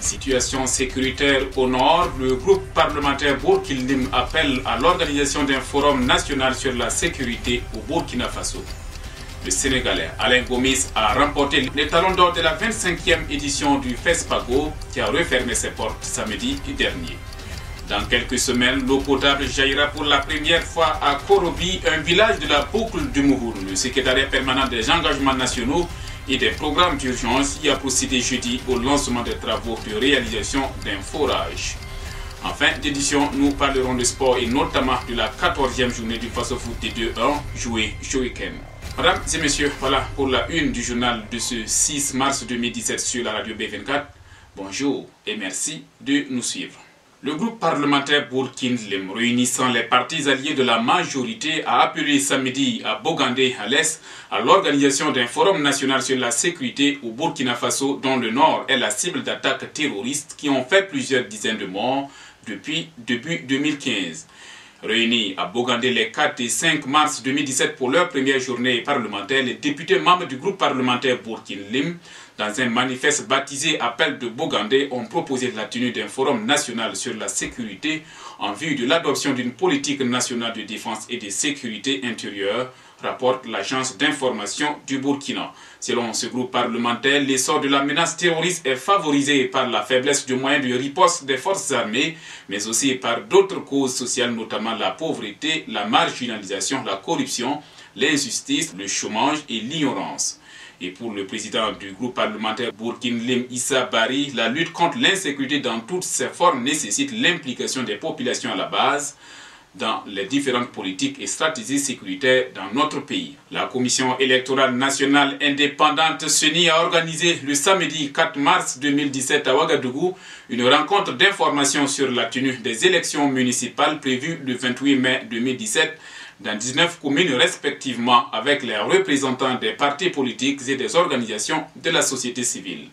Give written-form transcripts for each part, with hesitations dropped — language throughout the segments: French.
Situation sécuritaire au nord, le groupe parlementaire Bourkinlim appelle à l'organisation d'un forum national sur la sécurité au Burkina Faso. Le Sénégalais Alain Gomis a remporté les talons d'or de la 25e édition du FESPACO qui a refermé ses portes samedi dernier. Dans quelques semaines, l'eau potable jaillira pour la première fois à Korobi, un village de la boucle du Mouhoun. Le secrétariat permanent des engagements nationaux et des programmes d'urgence y a procédé jeudi au lancement des travaux de réalisation d'un forage. En fin d'édition, nous parlerons de sport et notamment de la 14e journée du Faso Foot des 2-1 jouée ce week-end. Mesdames et messieurs, voilà pour la une du journal de ce 6 mars 2017 sur la radio B24. Bonjour et merci de nous suivre. Le groupe parlementaire Bourkinlim, réunissant les partis alliés de la majorité, a appelé samedi à Bogandé, à l'Est, à l'organisation d'un forum national sur la sécurité au Burkina Faso, dont le Nord est la cible d'attaques terroristes qui ont fait plusieurs dizaines de morts depuis début 2015. Réunis à Bogandé les 4 et 5 mars 2017 pour leur première journée parlementaire, les députés membres du groupe parlementaire Bourkinlim, dans un manifeste baptisé Appel de Bogandé, ont proposé la tenue d'un forum national sur la sécurité en vue de l'adoption d'une politique nationale de défense et de sécurité intérieure, rapporte l'agence d'information du Burkina. Selon ce groupe parlementaire, l'essor de la menace terroriste est favorisé par la faiblesse du moyen de riposte des forces armées, mais aussi par d'autres causes sociales, notamment la pauvreté, la marginalisation, la corruption, l'injustice, le chômage et l'ignorance. Et pour le président du groupe parlementaire Bourkinlim, Issa Bari, la lutte contre l'insécurité dans toutes ses formes nécessite l'implication des populations à la base dans les différentes politiques et stratégies sécuritaires dans notre pays. La Commission électorale nationale indépendante CENI a organisé le samedi 4 mars 2017 à Ouagadougou une rencontre d'information sur la tenue des élections municipales prévues le 28 mai 2017 dans 19 communes respectivement avec les représentants des partis politiques et des organisations de la société civile.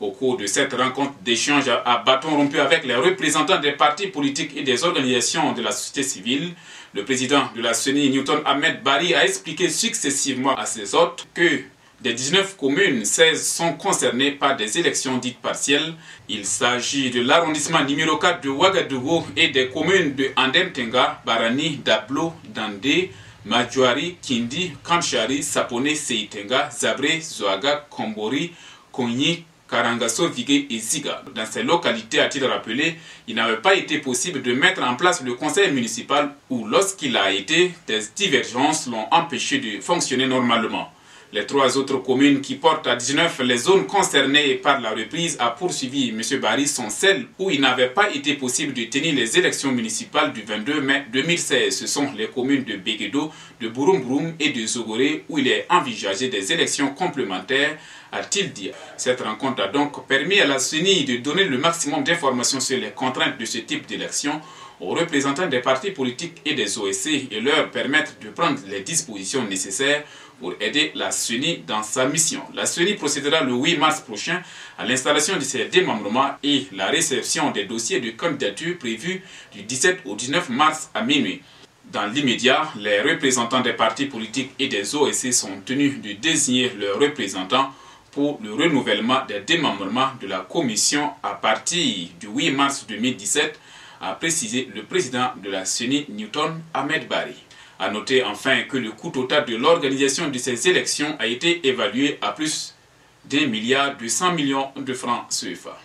Au cours de cette rencontre d'échange à bâton rompu avec les représentants des partis politiques et des organisations de la société civile, le président de la CENI, Newton Ahmed Bari, a expliqué successivement à ses hôtes que des 19 communes, 16 sont concernées par des élections dites partielles. Il s'agit de l'arrondissement numéro 4 de Ouagadougou et des communes de Andem-Tenga, Barani, Dablo, Dandé, Madjouari, Kindi, Kanchari, Sapone, Seitenga, Zabré, Zouaga, Kombori, Konyi, Karangaso, Vigué et Ziga. Dans ces localités, a-t-il rappelé, il n'avait pas été possible de mettre en place le conseil municipal où, lorsqu'il a été, des divergences l'ont empêché de fonctionner normalement. Les 3 autres communes qui portent à 19 les zones concernées par la reprise, a poursuivi M. Bari, sont celles où il n'avait pas été possible de tenir les élections municipales du 22 mai 2016. Ce sont les communes de Béguédo, de Bouroum et de Zogoré où il est envisagé des élections complémentaires, a-t-il dit. Cette rencontre a donc permis à la CENI de donner le maximum d'informations sur les contraintes de ce type d'élection aux représentants des partis politiques et des OSC et leur permettre de prendre les dispositions nécessaires pour aider la CENI dans sa mission. La CENI procédera le 8 mars prochain à l'installation de ses démembrements et la réception des dossiers de candidature prévus du 17 au 19 mars à minuit. Dans l'immédiat, les représentants des partis politiques et des OSC sont tenus de désigner leurs représentants pour le renouvellement des démembrements de la commission à partir du 8 mars 2017, a précisé le président de la CENI, Newton Ahmed Bari. A noter enfin que le coût total de l'organisation de ces élections a été évalué à plus d'1,2 milliard de francs CFA.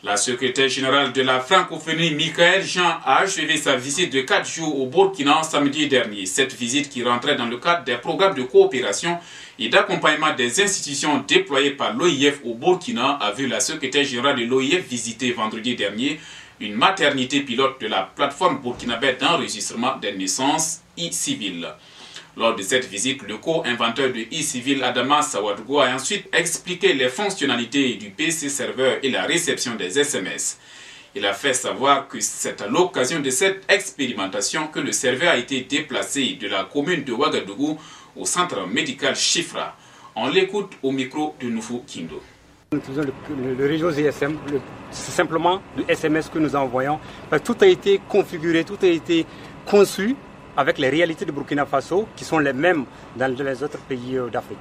La secrétaire générale de la francophonie, Michael Jean, a achevé sa visite de 4 jours au Burkina samedi dernier. Cette visite, qui rentrait dans le cadre des programmes de coopération et d'accompagnement des institutions déployées par l'OIF au Burkina, a vu la secrétaire générale de l'OIF visiter vendredi dernier une maternité pilote de la plateforme burkinabé d'enregistrement des naissances e-civil. Lors de cette visite, le co-inventeur de e-civil, Adama Sawadougo, a ensuite expliqué les fonctionnalités du PC serveur et la réception des SMS. Il a fait savoir que c'est à l'occasion de cette expérimentation que le serveur a été déplacé de la commune de Ouagadougou au centre médical Chifra. On l'écoute au micro de Noufou Kindo. Nous utilisons le réseau GSM, c'est simplement le SMS que nous envoyons. Tout a été configuré, tout a été conçu avec les réalités de Burkina Faso qui sont les mêmes dans les autres pays d'Afrique.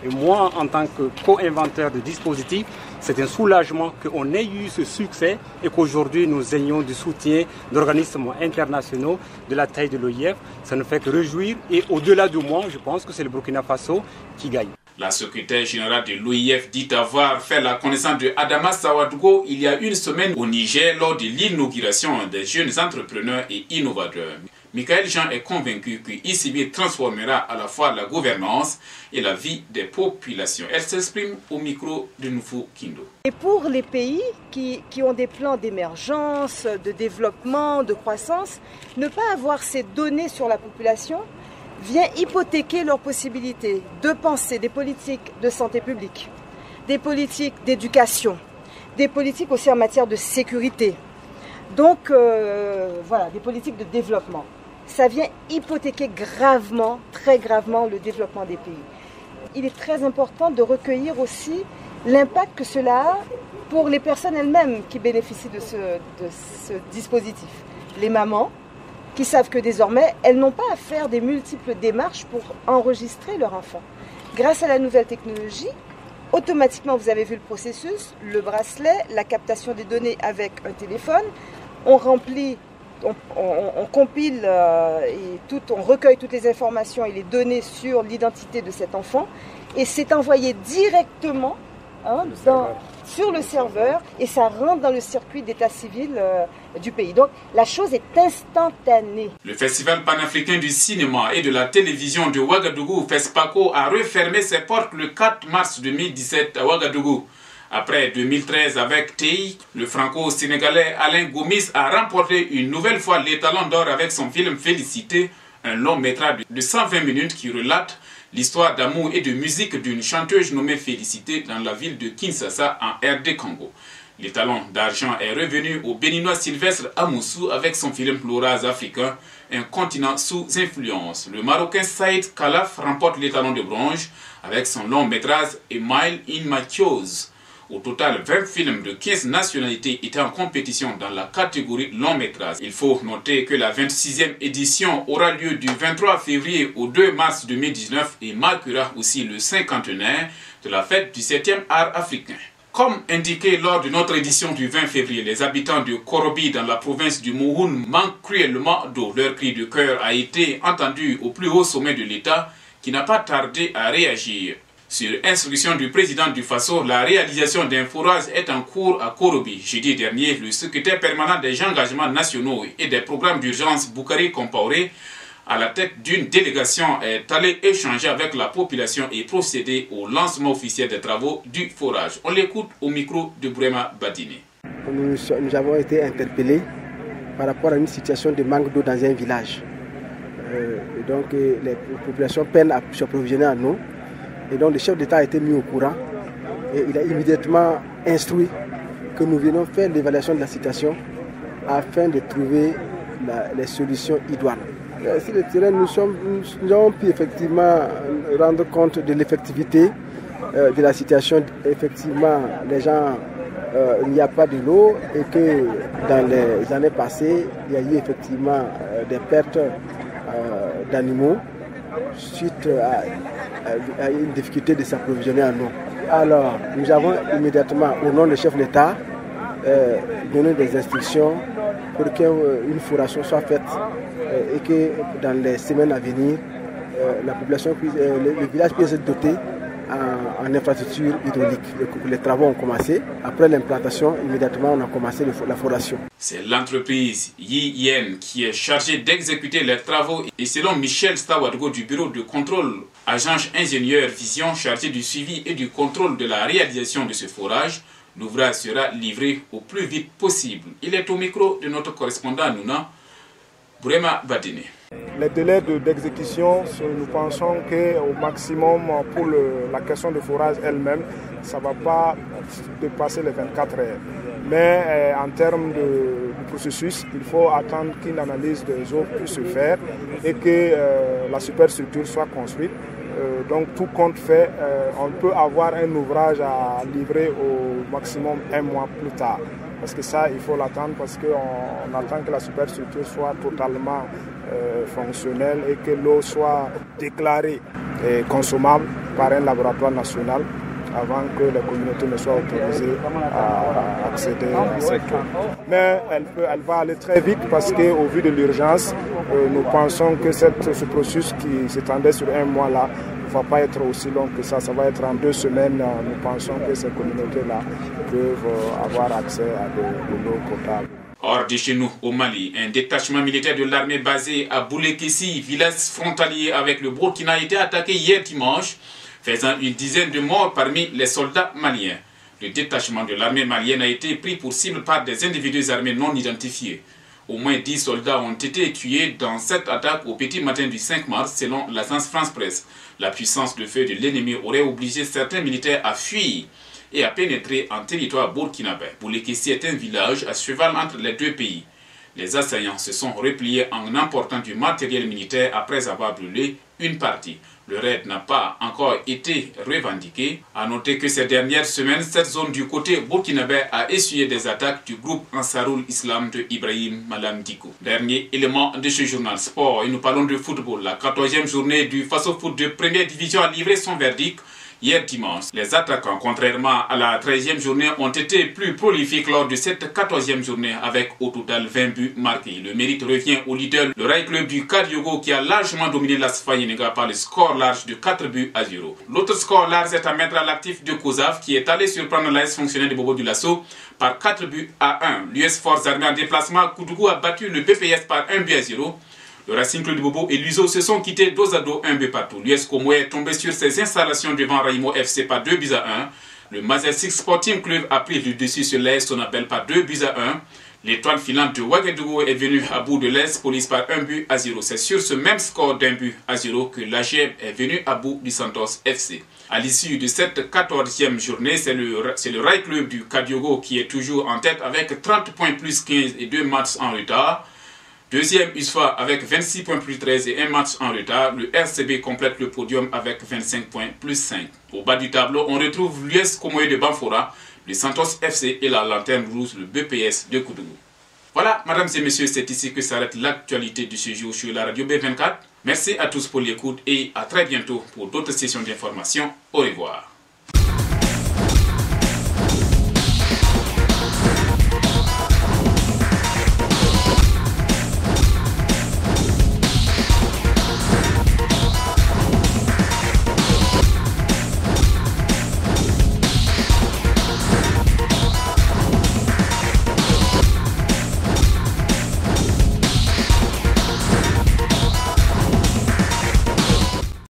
Et moi, en tant que co-inventeur de dispositifs, c'est un soulagement qu'on ait eu ce succès et qu'aujourd'hui nous ayons du soutien d'organismes internationaux de la taille de l'OIF. Ça ne fait que réjouir et au-delà de moi, je pense que c'est le Burkina Faso qui gagne. La secrétaire générale de l'OIF dit avoir fait la connaissance de Adama Sawadougou il y a une semaine au Niger lors de l'inauguration des jeunes entrepreneurs et innovateurs. Michael Jean est convaincu que ICB transformera à la fois la gouvernance et la vie des populations. Elle s'exprime au micro de Nouveau Kindo. Et pour les pays qui ont des plans d'émergence, de développement, de croissance, ne pas avoir ces données sur la population vient hypothéquer leurs possibilités de penser des politiques de santé publique, des politiques d'éducation, des politiques aussi en matière de sécurité. Donc voilà, des politiques de développement. Ça vient hypothéquer gravement, très gravement le développement des pays. Il est très important de recueillir aussi l'impact que cela a pour les personnes elles-mêmes qui bénéficient de ce dispositif. Les mamans qui savent que désormais, elles n'ont pas à faire des multiples démarches pour enregistrer leur enfant. Grâce à la nouvelle technologie, automatiquement, vous avez vu le processus, le bracelet, la captation des données avec un téléphone, on remplit, on compile on recueille toutes les informations et les données sur l'identité de cet enfant et c'est envoyé directement sur le serveur et ça rentre dans le circuit d'état civil du pays. Donc la chose est instantanée. Le Festival panafricain du cinéma et de la télévision de Ouagadougou, FESPACO, a refermé ses portes le 4 mars 2017 à Ouagadougou. Après 2013 avec TI, le franco-sénégalais Alain Gomis a remporté une nouvelle fois l'étalon d'or avec son film Félicité, un long métrage de 120 minutes qui relate l'histoire d'amour et de musique d'une chanteuse nommée Félicité dans la ville de Kinshasa en RD Congo. L'étalon d'argent est revenu au Béninois Sylvestre Amoussou avec son film L'Orage africain, un continent sous influence. Le Marocain Saïd Khalaf remporte l'étalon de bronze avec son long métrage Email in Mathios. Au total, 20 films de 15 nationalités étaient en compétition dans la catégorie long métrage. Il faut noter que la 26e édition aura lieu du 23 février au 2 mars 2019 et marquera aussi le cinquantenaire de la fête du 7e art africain. Comme indiqué lors de notre édition du 20 février, les habitants de Korobi dans la province du Mouhoun manquent cruellement d'eau. Leur cri de cœur a été entendu au plus haut sommet de l'État qui n'a pas tardé à réagir. Sur instruction du président du Faso, la réalisation d'un forage est en cours à Korobi. Jeudi dernier, le secrétaire permanent des engagements nationaux et des programmes d'urgence Boukari Compaoré, à la tête d'une délégation, est allé échanger avec la population et procéder au lancement officiel des travaux du forage. On l'écoute au micro de Bourema Badine. Nous avons été interpellés par rapport à une situation de manque d'eau dans un village. Donc les populations peinent à s'approvisionner en eau. Et donc le chef d'État a été mis au courant et il a immédiatement instruit que nous venions faire l'évaluation de la situation afin de trouver les solutions idoines. Sur le terrain, nous avons pu effectivement rendre compte de l'effectivité de la situation. Effectivement, les gens, il n'y a pas de l'eau et que dans les années passées, il y a eu effectivement des pertes d'animaux suite à une difficulté de s'approvisionner en eau. Alors, nous avons immédiatement, au nom du chef de l'État, donné des instructions pour qu'une foration soit faite et que dans les semaines à venir, la population le village puisse être doté en infrastructure hydraulique. Les travaux ont commencé. Après l'implantation, immédiatement, on a commencé la foration. C'est l'entreprise YIN qui est chargée d'exécuter les travaux. Et selon Michel Stawadgo du bureau de contrôle, agence ingénieur vision chargé du suivi et du contrôle de la réalisation de ce forage, l'ouvrage sera livré au plus vite possible. Il est au micro de notre correspondant Nouna, Bourema Badine. Les délais d'exécution, nous pensons qu'au maximum pour la question de forage elle-même, ça ne va pas dépasser les 24 heures. Mais en termes de processus, il faut attendre qu'une analyse des eaux puisse se faire et que la superstructure soit construite. Donc tout compte fait, on peut avoir un ouvrage à livrer au maximum un mois plus tard. Parce que ça, il faut l'attendre parce qu'on attend que la superstructure soit totalement fonctionnelle et que l'eau soit déclarée et consommable par un laboratoire national avant que les communautés ne soient autorisées à accéder à cette eau. Mais elle va aller très vite parce qu'au vu de l'urgence, nous pensons que ce processus qui s'étendait sur un mois là ne va pas être aussi long que ça va être en 2 semaines. Nous pensons que ces communautés-là peuvent avoir accès à de l'eau potable. Hors de chez nous, au Mali, un détachement militaire de l'armée basé à Boulekessi, village frontalier avec le Burkina, a été attaqué hier dimanche, faisant une dizaine de morts parmi les soldats maliens. Le détachement de l'armée malienne a été pris pour cible par des individus armés non identifiés. Au moins 10 soldats ont été tués dans cette attaque au petit matin du 5 mars, selon l'agence France Presse. La puissance de feu de l'ennemi aurait obligé certains militaires à fuir et à pénétrer en territoire burkinabé. Boulekessi est un village à cheval entre les 2 pays. Les assaillants se sont repliés en emportant du matériel militaire après avoir brûlé une partie. Le raid n'a pas encore été revendiqué. A noter que ces dernières semaines, cette zone du côté burkinabé a essuyé des attaques du groupe Ansarul Islam de Ibrahim Malam Dicko. Dernier élément de ce journal sport, et nous parlons de football. La 14e journée du Faso Foot de première division a livré son verdict hier dimanche. Les attaquants, contrairement à la 13e journée, ont été plus prolifiques lors de cette 14e journée avec au total 20 buts marqués. Le mérite revient au leader, le Rail Club du Kadiogo, qui a largement dominé l'Asfa Yenega par le score large de 4 buts à 0. L'autre score large est à mettre à l'actif de Kozaf, qui est allé surprendre l'AS fonctionnaire de Bobo du Lasso par 4 buts à 1. L'US Force Armée en déplacement, Koudougou a battu le BPS par 1 but à 0. Le Racing Club de Bobo et l'USO se sont quittés dos à dos, 1 but partout. L'US Komoé est tombé sur ses installations devant Raimo FC par 2 buts à 1. Le Majestic Sporting Club a pris le dessus sur l'AS Sonabel par 2 buts à 1. L'étoile filante de Ouagadougou est venue à bout de l'AS Police par 1 but à 0. C'est sur ce même score d'1 but à 0 que l'AGM est venu à bout du Santos FC. À l'issue de cette 14e journée, c'est le Rail Club du Kadiogo qui est toujours en tête avec 30 points plus 15 et 2 matchs en retard. Deuxième USFA avec 26 points plus 13 et 1 match en retard. Le RCB complète le podium avec 25 points plus 5. Au bas du tableau, on retrouve l'US Komoé de Banfora, le Santos FC et la Lanterne Rouge, le BPS de Koudougou. Voilà, mesdames et messieurs, c'est ici que s'arrête l'actualité de ce jour sur la radio B24. Merci à tous pour l'écoute et à très bientôt pour d'autres sessions d'information. Au revoir.